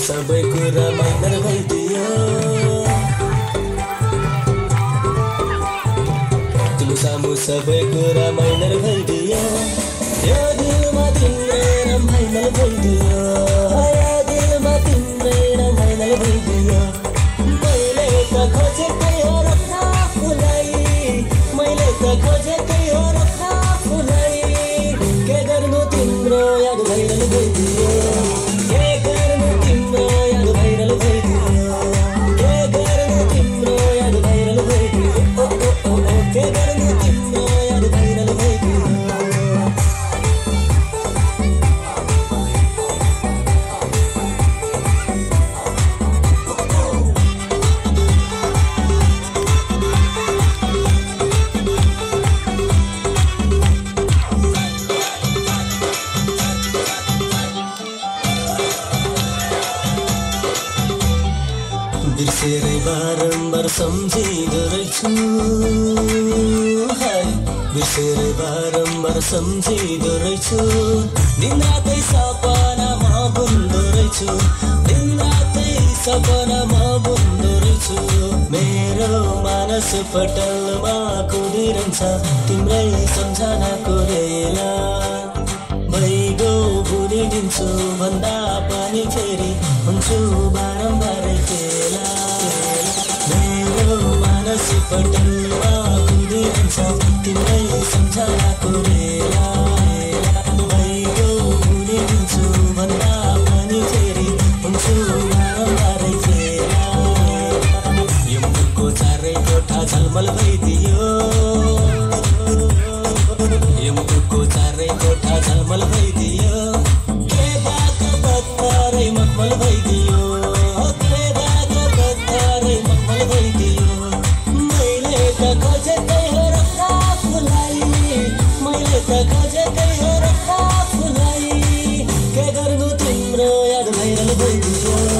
सबै कुरा माइनर भइदियो तिम्रो सामु सबै कुरा माइनर भइदियो यो दिलमा तिम्रो नाम फाइनल भइदियो यो दिलमा तिम्रो नाम फाइनल भइदियो मैले त खोजेकै हो रख्न आफूलाई मैले त खोजेकै हो रख्न आफूलाई के गर्नु तिम्रो याद भाइरल भइदियो बिर्सेरै बारम्बार सम्झिँदो रहेछु बिर्सेरै बारम्बार सम्झिँदो रहेछु दिनरातै सपनामा बुन्दो रहेछु दिनरातै सपनामा बुन्दो रहेछु मेरो मानस पटलमा कुदिरहन्छ तिम्रै सम्झनाको रेला भइगो भुलिदिन्छु भन्दा पनि फेरि हुन्छु बारम्बारै फेला मेरो मानस पटलमा कुदिरहन्छ तिम्रै सम्झनाको रेला भइगो भुलिदिन्छु भन्दा पनि फेरि हुन्छु बारम्बारै फेला यो मुखको चारै कोठा झलमल भइदियो यो मुखको चारै कोठा झलमल भइदियो के बाको पत्तरै मखमल भइदियो के बाको पत्तरै मखमल भइदियो मैले त खोजेकै हो रख्न आफूलाई मैले त खोजेकै हो रख्न आफूलाई के गर्नु तिम्रो याद भाइरल भइदियो